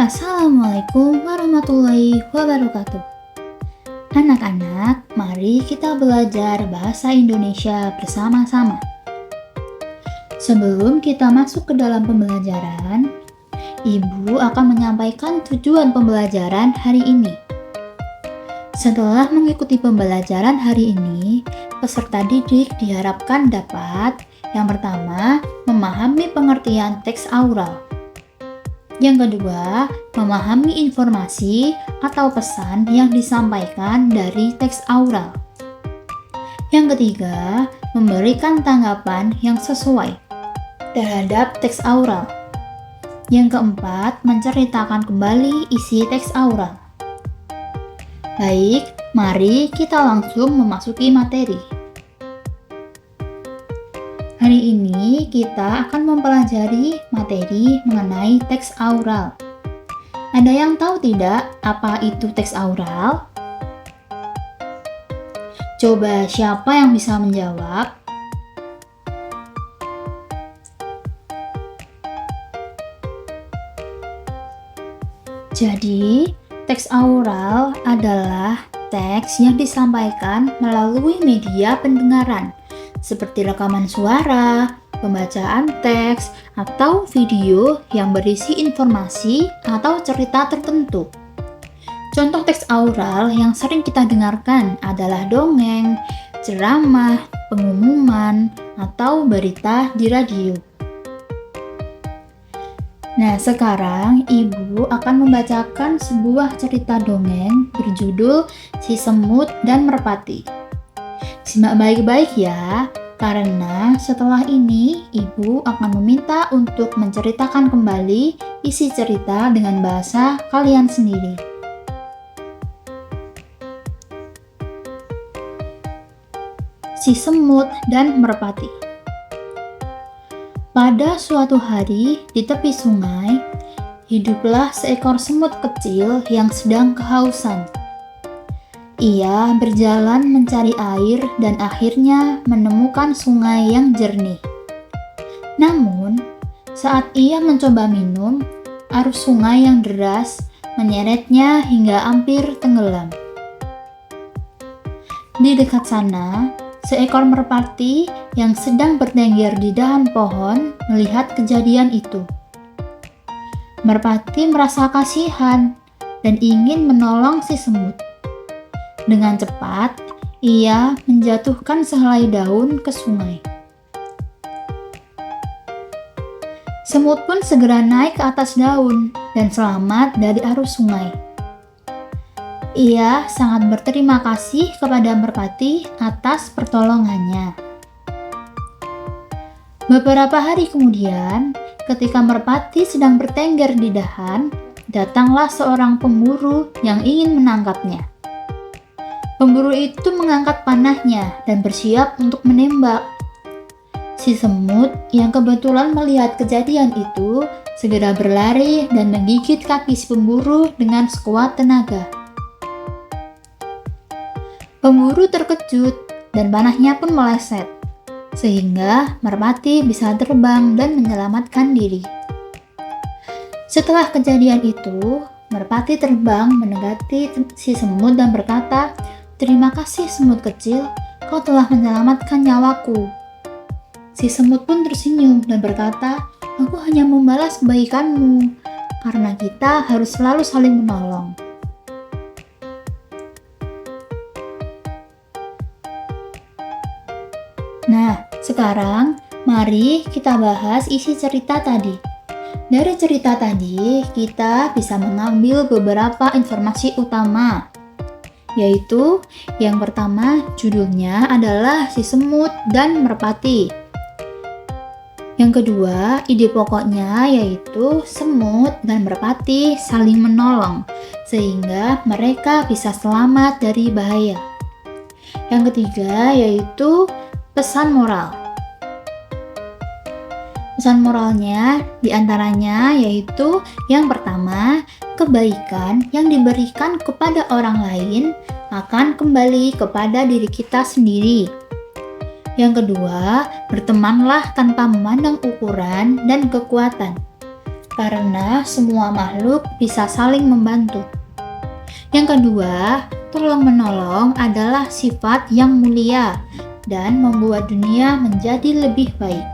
Assalamualaikum warahmatullahi wabarakatuh. Anak-anak, mari kita belajar bahasa Indonesia bersama-sama. Sebelum kita masuk ke dalam pembelajaran, Ibu akan menyampaikan tujuan pembelajaran hari ini. Setelah mengikuti pembelajaran hari ini, peserta didik diharapkan dapat yang pertama, memahami pengertian teks aural. Yang kedua, memahami informasi atau pesan yang disampaikan dari teks aural. Yang ketiga, memberikan tanggapan yang sesuai terhadap teks aural. Yang keempat, menceritakan kembali isi teks aural. Baik, mari kita langsung memasuki materi. Hari ini kita akan mempelajari materi mengenai teks aural. Ada yang tahu tidak apa itu teks aural? Coba siapa yang bisa menjawab? Jadi, teks aural adalah teks yang disampaikan melalui media pendengaran seperti rekaman suara, pembacaan teks, atau video yang berisi informasi atau cerita tertentu. Contoh teks aural yang sering kita dengarkan adalah dongeng, ceramah, pengumuman, atau berita di radio. Nah, sekarang Ibu akan membacakan sebuah cerita dongeng berjudul Si Semut dan Merpati. Simak baik-baik ya, karena setelah ini Ibu akan meminta untuk menceritakan kembali isi cerita dengan bahasa kalian sendiri. Si Semut dan Merpati. Pada suatu hari di tepi sungai, hiduplah seekor semut kecil yang sedang kehausan. Ia berjalan mencari air dan akhirnya menemukan sungai yang jernih. Namun, saat ia mencoba minum, arus sungai yang deras menyeretnya hingga hampir tenggelam. Di dekat sana, seekor merpati yang sedang bertengger di dahan pohon melihat kejadian itu. Merpati merasa kasihan dan ingin menolong si semut. Dengan cepat, ia menjatuhkan sehelai daun ke sungai. Semut pun segera naik ke atas daun dan selamat dari arus sungai. Ia sangat berterima kasih kepada merpati atas pertolongannya. Beberapa hari kemudian, ketika merpati sedang bertengger di dahan, datanglah seorang pemburu yang ingin menangkapnya. Pemburu itu mengangkat panahnya dan bersiap untuk menembak. Si semut yang kebetulan melihat kejadian itu segera berlari dan menggigit kaki si pemburu dengan sekuat tenaga. Pemburu terkejut dan panahnya pun meleset, sehingga merpati bisa terbang dan menyelamatkan diri. Setelah kejadian itu, merpati terbang mendekati si semut dan berkata, "Terima kasih semut kecil, kau telah menyelamatkan nyawaku." Si semut pun tersenyum dan berkata, "Aku hanya membalas kebaikanmu, karena kita harus selalu saling menolong." Nah, sekarang mari kita bahas isi cerita tadi. Dari cerita tadi, kita bisa mengambil beberapa informasi utama, yaitu yang pertama judulnya adalah Si Semut dan Merpati. Yang kedua, ide pokoknya yaitu semut dan merpati saling menolong sehingga mereka bisa selamat dari bahaya. Yang ketiga yaitu pesan moral. Pesan moralnya diantaranya yaitu yang pertama, kebaikan yang diberikan kepada orang lain akan kembali kepada diri kita sendiri. Yang kedua, bertemanlah tanpa memandang ukuran dan kekuatan. karena semua makhluk bisa saling membantu. Yang kedua, tolong-menolong adalah sifat yang mulia dan membuat dunia menjadi lebih baik.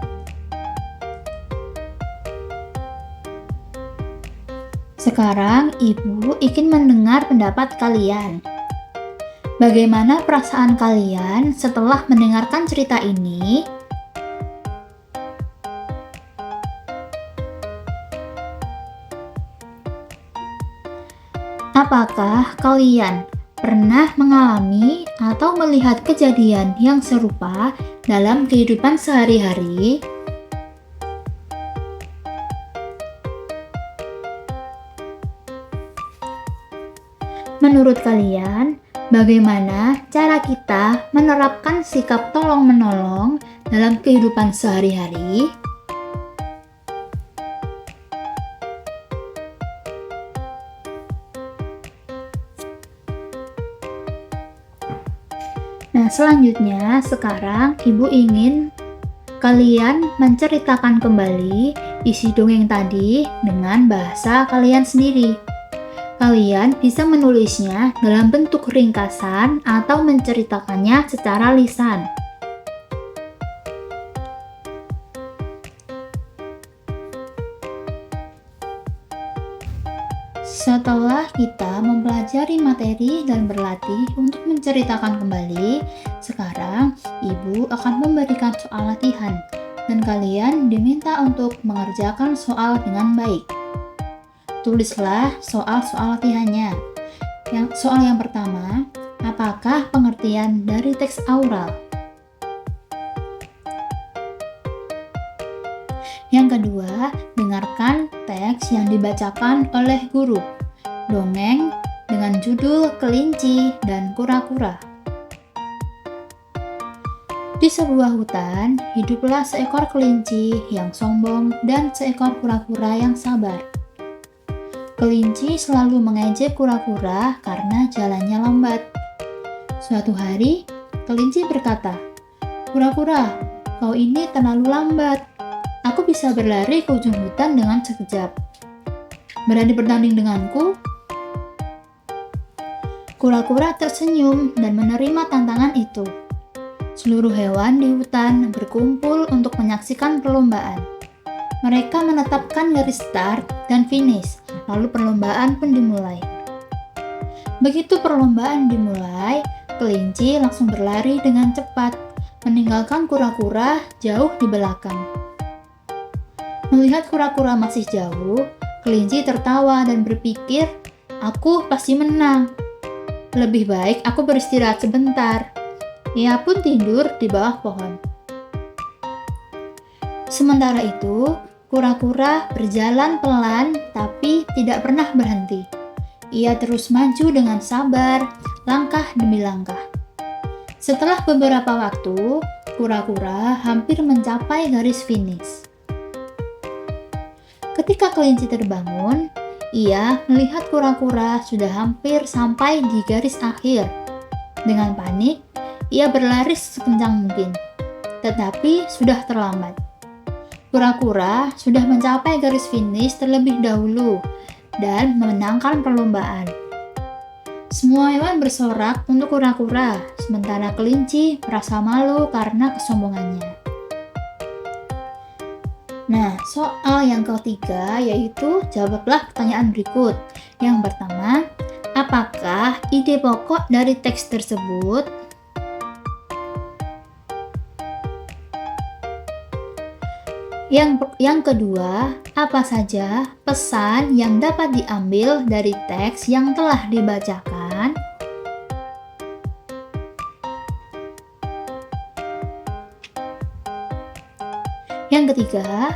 Sekarang, Ibu ingin mendengar pendapat kalian. Bagaimana perasaan kalian setelah mendengarkan cerita ini? Apakah kalian pernah mengalami atau melihat kejadian yang serupa dalam kehidupan sehari-hari? Menurut kalian, bagaimana cara kita menerapkan sikap tolong-menolong dalam kehidupan sehari-hari? Nah, selanjutnya sekarang Ibu ingin kalian menceritakan kembali isi dongeng tadi dengan bahasa kalian sendiri. Kalian bisa menulisnya dalam bentuk ringkasan atau menceritakannya secara lisan. Setelah kita mempelajari materi dan berlatih untuk menceritakan kembali, sekarang Ibu akan memberikan soal latihan dan kalian diminta untuk mengerjakan soal dengan baik. Tulislah soal-soal latihannya. Soal yang pertama, apakah pengertian dari teks aural? Yang kedua, dengarkan teks yang dibacakan oleh guru. Dongeng dengan judul Kelinci dan Kura-kura. Di sebuah hutan, hiduplah seekor kelinci yang sombong dan seekor kura-kura yang sabar. Kelinci selalu mengejek kura-kura karena jalannya lambat. Suatu hari, kelinci berkata, "Kura-kura, kau ini terlalu lambat. Aku bisa berlari ke ujung hutan dengan sekejap. Berani bertanding denganku?" Kura-kura tersenyum dan menerima tantangan itu. Seluruh hewan di hutan berkumpul untuk menyaksikan perlombaan. Mereka menetapkan garis start dan finish, lalu perlombaan pun dimulai. Begitu perlombaan dimulai, kelinci langsung berlari dengan cepat, meninggalkan kura-kura jauh di belakang. Melihat kura-kura masih jauh, kelinci tertawa dan berpikir, "Aku pasti menang. Lebih baik aku beristirahat sebentar." Ia pun tidur di bawah pohon. Sementara itu, kura-kura berjalan pelan tapi tidak pernah berhenti. Ia terus maju dengan sabar, langkah demi langkah. Setelah beberapa waktu, kura-kura hampir mencapai garis finish. Ketika kelinci terbangun, ia melihat kura-kura sudah hampir sampai di garis akhir. Dengan panik, ia berlari sekencang mungkin, tetapi sudah terlambat. Kura-kura sudah mencapai garis finish terlebih dahulu dan memenangkan perlombaan. Semua hewan bersorak untuk kura-kura, sementara kelinci merasa malu karena kesombongannya. Nah, soal yang ketiga yaitu jawablah pertanyaan berikut. Yang pertama, apakah ide pokok dari teks tersebut? Yang kedua, apa saja pesan yang dapat diambil dari teks yang telah dibacakan? Yang ketiga,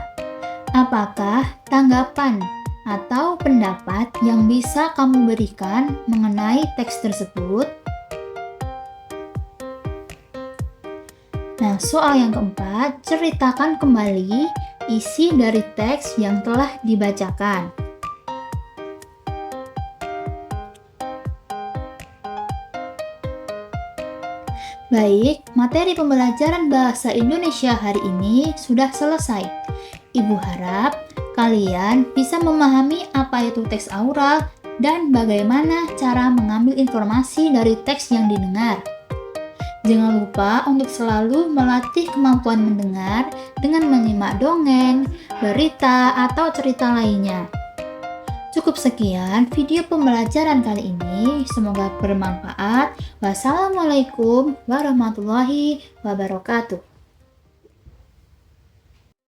apakah tanggapan atau pendapat yang bisa kamu berikan mengenai teks tersebut? Nah, soal yang keempat, ceritakan kembali isi dari teks yang telah dibacakan. Baik, materi pembelajaran bahasa Indonesia hari ini sudah selesai. Ibu harap kalian bisa memahami apa itu teks aural dan bagaimana cara mengambil informasi dari teks yang didengar. Jangan lupa untuk selalu melatih kemampuan mendengar dengan menyimak dongeng, berita, atau cerita lainnya. Cukup sekian video pembelajaran kali ini. Semoga bermanfaat. Wassalamualaikum warahmatullahi wabarakatuh.